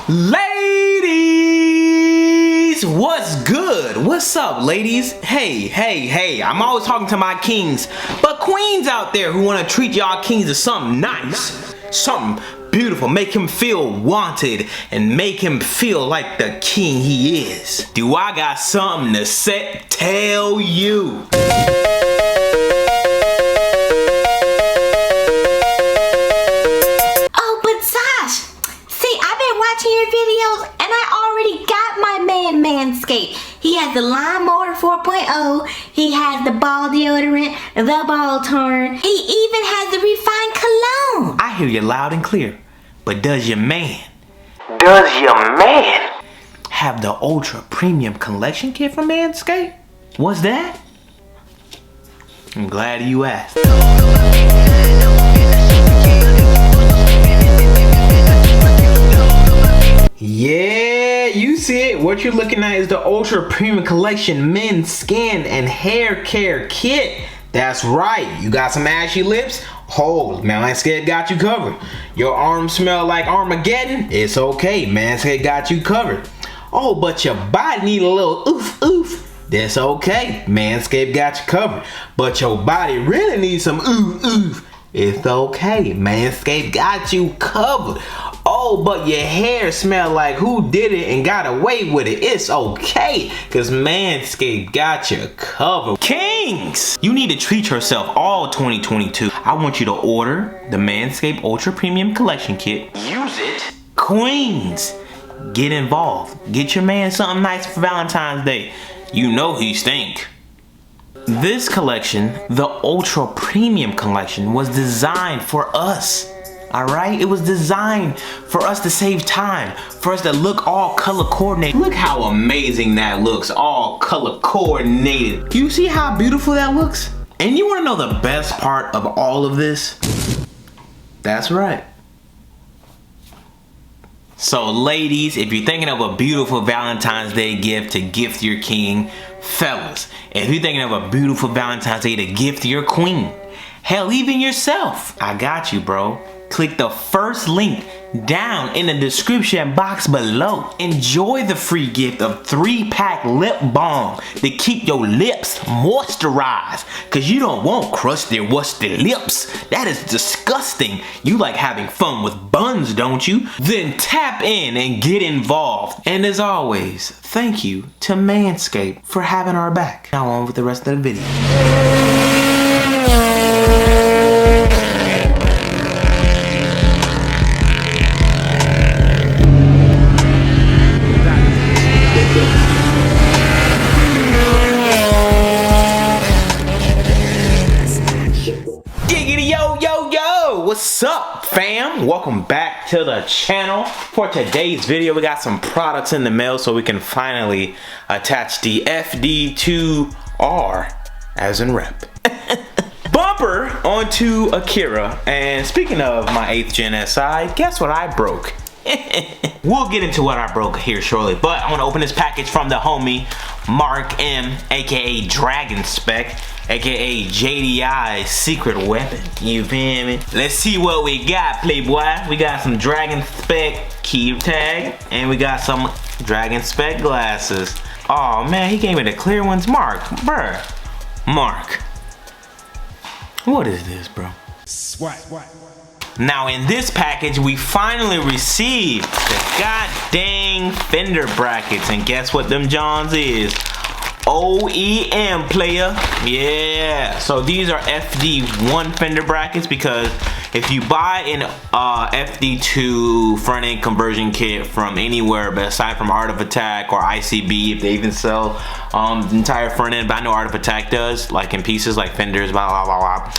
Ladies, what's good? What's up, ladies? Hey, I'm always talking to my kings, but queens out there who want to treat y'all kings to something nice, something beautiful, make him feel wanted and make him feel like the king he is. Do I got something to tell you? Watching your videos and I already got my man Manscaped. He has the lawnmower 4.0, he has the ball deodorant, the ball turn, he even has the refined cologne. I hear you loud and clear, but does your man have the ultra premium collection kit from Manscaped? What's that? I'm glad you asked. Yeah, you see it. What you're looking at is the Ultra Premium Collection Men's Skin and Hair Care Kit. That's right. You got some ashy lips? Oh, Manscaped got you covered. Your arms smell like Armageddon? It's okay. Manscaped got you covered. Oh, but your body need a little oof. That's okay. Manscaped got you covered. But your body really needs some oof. It's okay. Manscaped got you covered. Oh, but your hair smell like who did it and got away with it. It's okay, because Manscaped got you covered. Kings! You need to treat yourself all 2022. I want you to order the Manscaped Ultra Premium Collection Kit. Use it. Queens, get involved. Get your man something nice for Valentine's Day. You know he stink. This collection, the Ultra Premium Collection, was designed for us. Alright? It was designed for us to save time, for us to look all color coordinated. Look how amazing that looks, all color coordinated. You see how beautiful that looks? And you want to know the best part of all of this? That's right. So ladies, if you're thinking of a beautiful Valentine's Day gift to gift your king, fellas, if you're thinking of a beautiful Valentine's Day to gift your queen, hell, even yourself, I got you, bro. Click the first link down in the description box below. Enjoy the free gift of 3-pack lip balm to keep your lips moisturized, because you don't want crusty, rusty lips. That is disgusting. You like having fun with buns, don't you? Then tap in and get involved. And as always, thank you to Manscaped for having our back. Now on with the rest of the video. What's up, fam? Welcome back to the channel. For today's video, we got some products in the mail so we can finally attach the FD2R as in rep bumper onto Akira. And speaking of my 8th gen SI, guess what I broke? We'll get into what I broke here shortly, but I want to open this package from the homie Mark M, aka Dragon Spec, aka JDI secret weapon. You feel me? Let's see what we got, playboy. We got some Dragon Spec key tag, and we got some Dragon Spec glasses. Oh man, he gave me the clear ones. Mark, bruh. Mark, what is this, bro? Swat. Now in this package, we finally received the god dang fender brackets, and guess what them Johns is? OEM, player. Yeah, so these are FD1 fender brackets, because if you buy an FD2 front end conversion kit from anywhere, but aside from Art of Attack or ICB, if they even sell the entire front end, but I know Art of Attack does, like in pieces like fenders, blah blah blah,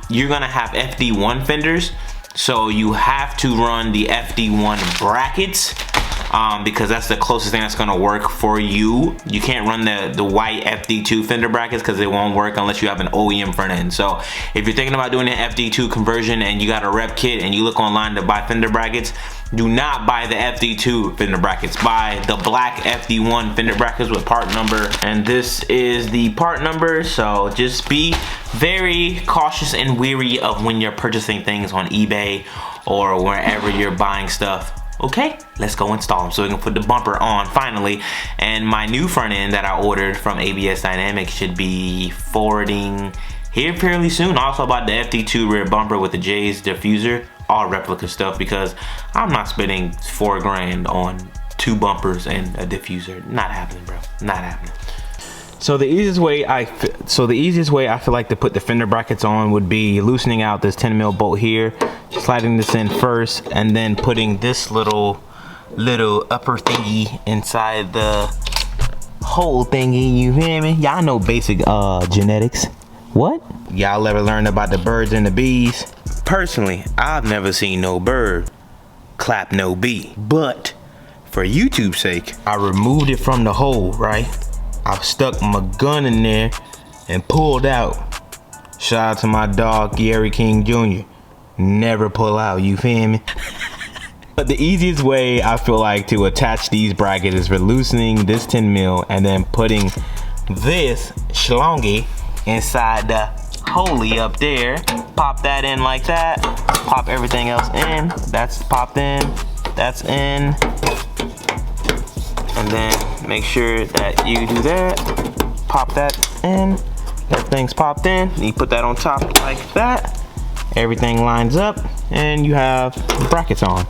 you're gonna have FD1 fenders, so you have to run the FD1 brackets. Because that's the closest thing that's gonna work for you. You can't run the white FD2 fender brackets because it won't work unless you have an OEM front end. So if you're thinking about doing an FD2 conversion and you got a rep kit and you look online to buy fender brackets, do not buy the FD2 fender brackets. Buy the black FD1 fender brackets with part number. And this is the part number, so just be very cautious and wary of when you're purchasing things on eBay or wherever you're buying stuff. Okay, let's go install them so we can put the bumper on finally. And my new front end that I ordered from ABS Dynamics should be forwarding here fairly soon. Also about the FD2 rear bumper with the J's diffuser, all replica stuff, because I'm not spending $4 grand on 2 bumpers and a diffuser. Not happening, bro. Not happening. So the easiest way I feel like to put the fender brackets on would be loosening out this 10mm bolt here, sliding this in first, and then putting this little upper thingy inside the whole thingy. You hear me? Y'all know basic genetics. What? Y'all ever learned about the birds and the bees? Personally, I've never seen no bird clap no bee, but for YouTube's sake, I removed it from the hole, right? I stuck my gun in there and pulled out. Shout out to my dog, Gary King Jr. Never pull out, you feel me? But the easiest way I feel like to attach these brackets is for loosening this 10mm and then putting this schlongy inside the holy up there. Pop that in like that. Pop everything else in. That's popped in. That's in. And then make sure that you do that. Pop that in. That thing's popped in. And you put that on top like that. Everything lines up and you have brackets on.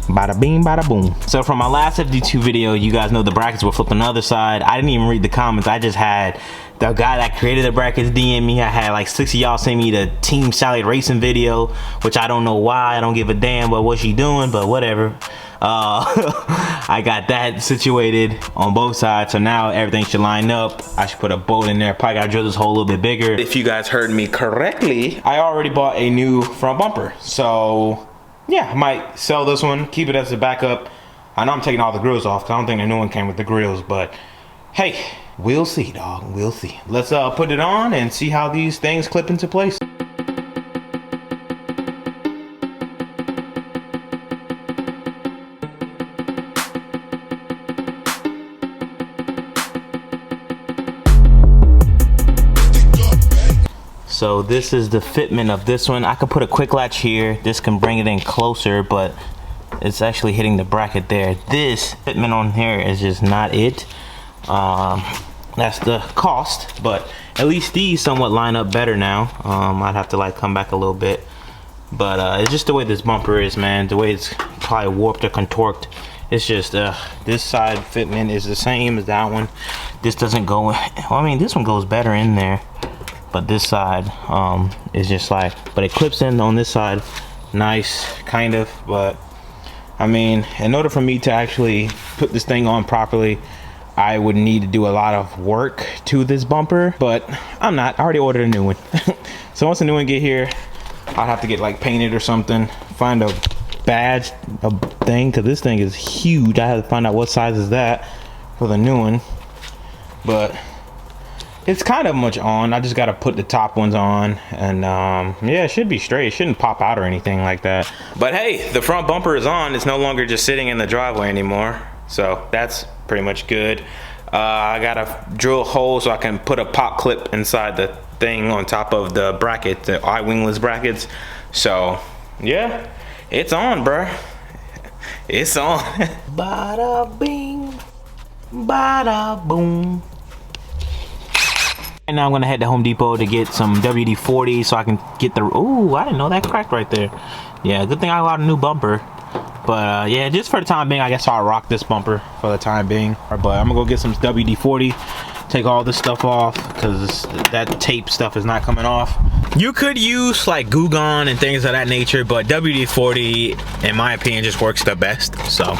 Bada bing, bada boom. So from my last FD2 video, you guys know the brackets were flipped on the other side. I didn't even read the comments. I just had the guy that created the brackets DM me. I had like 6 of y'all send me the Team Sally Racing video, which I don't know why. I don't give a damn about what she doing, but whatever. I got that situated on both sides, so now everything should line up. I should put a bolt in there. Probably gotta drill this hole a little bit bigger. If you guys heard me correctly, I already bought a new front bumper, so yeah, I might sell this one, keep it as a backup. I know I'm taking all the grills off because I don't think the new one came with the grills, but hey, we'll see, dog. We'll see. Let's put it on and see how these things clip into place. So this is the fitment of this one. I could put a quick latch here. This can bring it in closer, but it's actually hitting the bracket there. This fitment on here is just not it. That's the cost, but at least these somewhat line up better now. I'd have to like come back a little bit, but it's just the way this bumper is, man. The way it's probably warped or contorted. It's just this side fitment is the same as that one. This doesn't go, well, I mean, this one goes better in there, but this side is just like, but it clips in on this side nice, kind of. But I mean, in order for me to actually put this thing on properly, I would need to do a lot of work to this bumper, but I'm not. I already ordered a new one. So once the new one get here, I'll have to get like painted or something, find a badge, a thing, because this thing is huge. I have to find out what size is that for the new one, but it's kind of much on. I just got to put the top ones on, and yeah, it should be straight. It shouldn't pop out or anything like that. But hey, the front bumper is on. It's no longer just sitting in the driveway anymore, so that's pretty much good. I gotta drill a hole so I can put a pop clip inside the thing on top of the bracket, the eye-wingless brackets. So yeah, it's on, bruh. It's on. Bada bing, bada boom. And now I'm gonna head to Home Depot to get some WD-40 so I can get the, ooh, I didn't know that cracked right there. Yeah, good thing I got a new bumper. But yeah, just for the time being, I guess I'll rock this bumper for the time being. But I'm gonna go get some WD-40, take all this stuff off, because that tape stuff is not coming off. You could use like Goo Gone and things of that nature, but WD-40, in my opinion, just works the best. So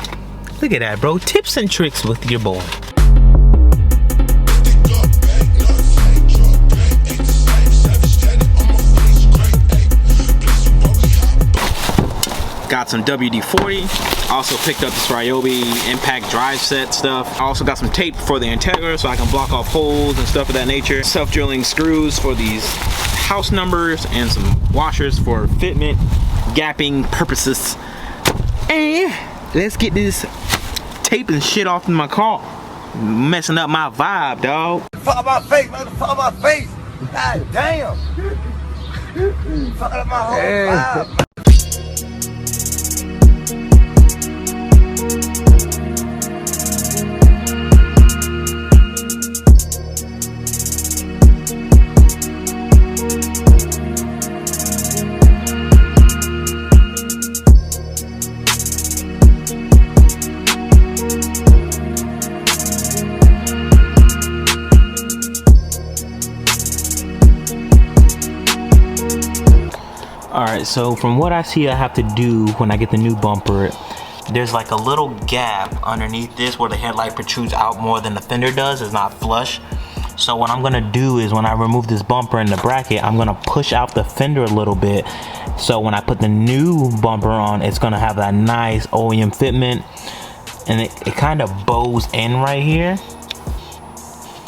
look at that, bro. Tips and tricks with your boy. Got some WD-40. Also picked up this Ryobi impact drive set stuff. I also got some tape for the integra so I can block off holes and stuff of that nature. Self-drilling screws for these house numbers and some washers for fitment gapping purposes. And let's get this tape and shit off in my car. Messing up my vibe, dog. Fuck my face, man. Fuck my face. God damn. Fuck up my whole vibe. so from what I see I have to do when I get the new bumper, there's like a little gap underneath this where the headlight protrudes out more than the fender does. It's not flush. So what I'm gonna do is when I remove this bumper and the bracket, I'm gonna push out the fender a little bit. So when I put the new bumper on, it's gonna have that nice OEM fitment, and it kind of bows in right here.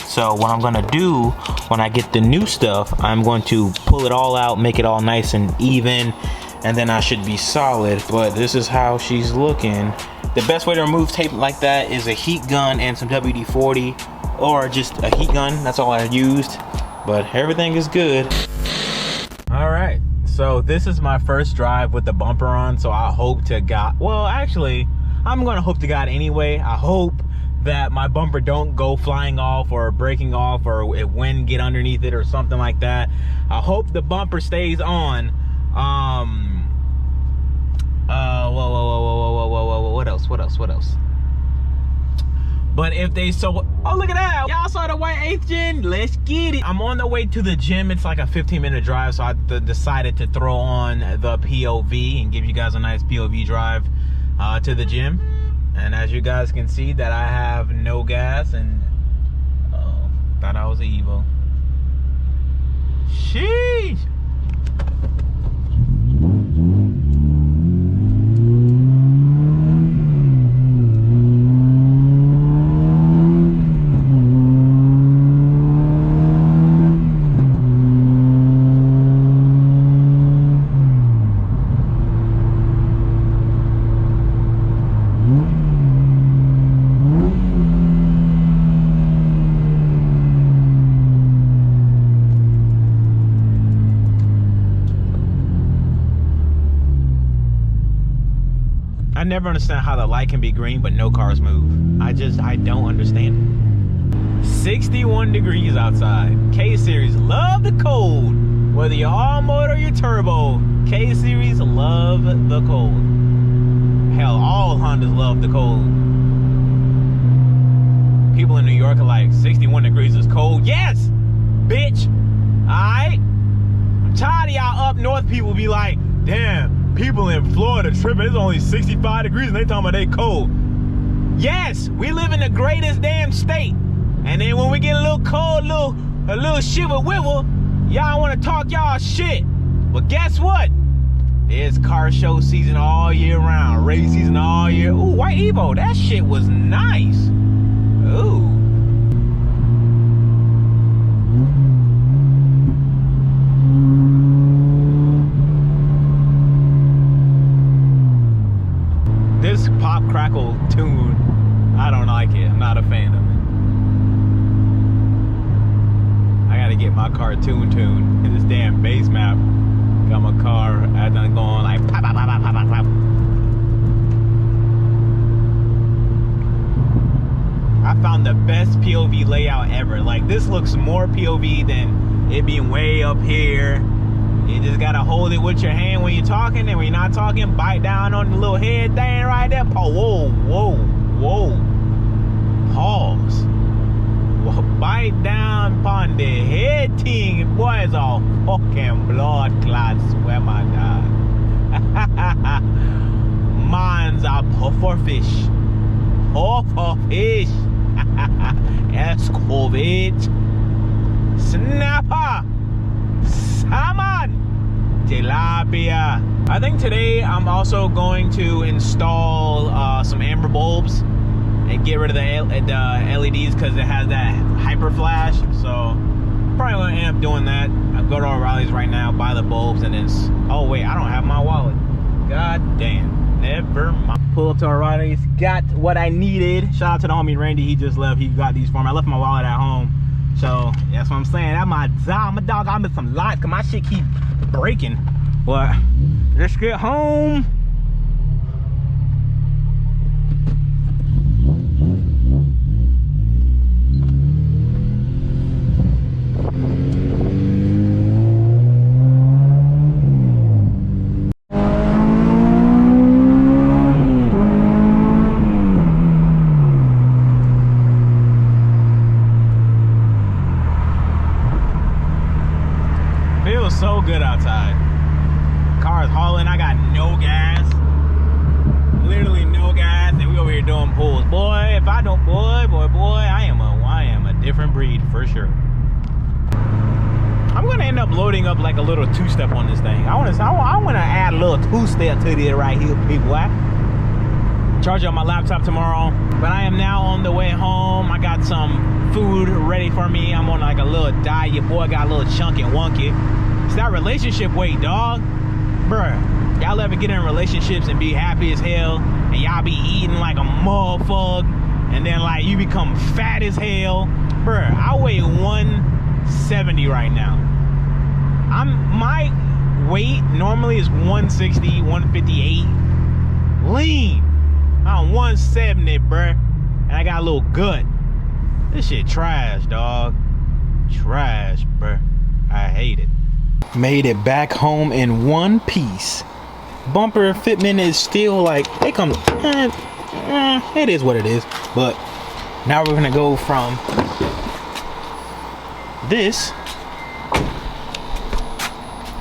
So what I'm gonna do when I get the new stuff, I'm going to pull it all out, make it all nice and even, and then I should be solid. But this is how she's looking. The best way to remove tape like that is a heat gun and some WD-40, or just a heat gun. That's all I used, but everything is good. All right, so this is my first drive with the bumper on, so I hope to God, well actually I'm gonna hope to God anyway. I hope that my bumper don't go flying off or breaking off, or wind get underneath it or something like that. I hope the bumper stays on. What else? But if they so, oh look at that, y'all saw the white 8th gen, let's get it. I'm on the way to the gym. It's like a 15-minute drive, so I decided to throw on the POV and give you guys a nice POV drive to the gym. And as you guys can see that I have no gas, and thought I was an Evo. Sheesh. I never understand how the light can be green but no cars move. I don't understand it. 61 degrees outside. K-Series love the cold. Whether you're all motor or you're turbo, K-Series love the cold. Hell, all Hondas love the cold. People in New York are like, 61 degrees is cold. Yes, bitch. Alright? I'm tired of y'all up north people be like, damn, people in Florida tripping, it's only 65 degrees and they talking about they cold. Yes, we live in the greatest damn state. And then when we get a little cold, a little shiver wibble, y'all want to talk y'all shit. But guess what? There's car show season all year round, race season all year. Ooh, white Evo, that shit was nice. Ooh. This pop crackle tune, I don't like it. I'm not a fan of it. I gotta get my car tuned in this damn bass map. Got my car going like pop, pop, pop, pop, pop, pop. I found the best POV layout ever. Like, this looks more POV than it being way up here. You just gotta hold it with your hand when you're talking, and when you're not talking, bite down on the little head thing right there. Oh, whoa. Pause. Well, bite down upon the head thing. Boy, it's all fucking blood clot, swear my God. Mine's a pufferfish. Pufferfish. Escovate. Snapper. Salmon. Tilapia. I think today I'm also going to install some amber bulbs and get rid of the LEDs because it has that hyper flash. So probably gonna end up doing that. I'll go to O'Reilly's right now, buy the bulbs, and then oh wait, I don't have my wallet. God damn. Never mind. Pull up to O'Reilly's, got what I needed. Shout out to the homie Randy, he just left. He got these for me. I left my wallet at home. So that's what I'm saying. That's my dog. I missed some lots because my shit keep breaking. But let's get home. So good outside. Car is doing pulls, boy. If I don't, boy, I am a different breed for sure. I'm gonna end up loading up like a little two-step on this thing. I wanna add a little two-step to this right here, people. Charge up my laptop tomorrow, but I am now on the way home. I got some food ready for me. I'm on like a little diet, boy. Got a little chunky wonky. It's that relationship weight, dog. Bruh, y'all ever get in relationships and be happy as hell, and y'all be eating like a motherfucker, and then like you become fat as hell? Bruh, I weigh 170 right now. My weight normally is 160, 158. Lean. I'm 170, bruh. And I got a little gut. This shit trash, dog. Trash, bruh. I hate it. Made it back home in one piece. Bumper fitment is still like, they come, it is what it is. But now we're gonna go from this.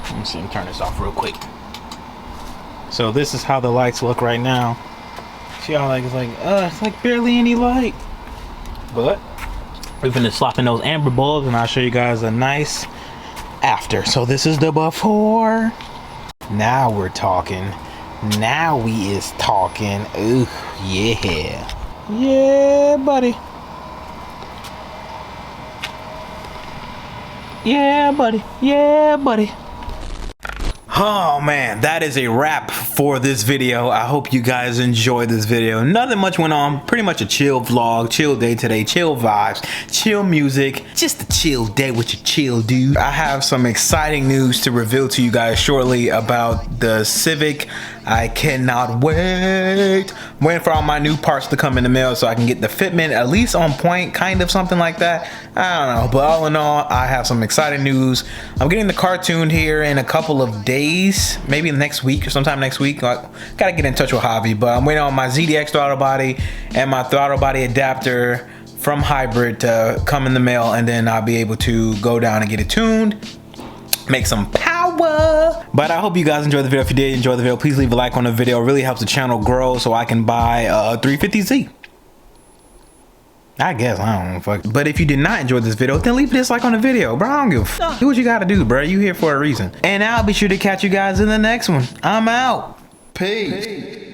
Let me see, turn this off real quick. So this is how the lights look right now. See how like it's like barely any light. But we're gonna swap in those amber bulbs and I'll show you guys a nice after. So this is the before. Now we're talking. Now we is talking. Ooh, yeah. Yeah, buddy. Yeah, buddy. Yeah, buddy. Oh man, that is a wrap for this video. I hope you guys enjoyed this video. Nothing much went on. Pretty much a chill vlog, chill day today, chill vibes, chill music, just a chill day with your chill dude. I have some exciting news to reveal to you guys shortly about the Civic. I cannot wait. I'm waiting for all my new parts to come in the mail so I can get the fitment at least on point, kind of something like that. I don't know, but all in all, I have some exciting news. I'm getting the car tuned here in a couple of days, maybe next week or sometime next week. I gotta get in touch with Javi, but I'm waiting on my ZDX throttle body and my throttle body adapter from Hybrid to come in the mail, and then I'll be able to go down and get it tuned, make some power. But I hope you guys enjoyed the video. If you did enjoy the video, please leave a like on the video. It really helps the channel grow so I can buy a 350Z. I guess, I don't know, fuck. But if you did not enjoy this video, then leave a dislike on the video, bro. I don't give a fuck. Do what you gotta do, bro. You here for a reason. And I'll be sure to catch you guys in the next one. I'm out. Peace.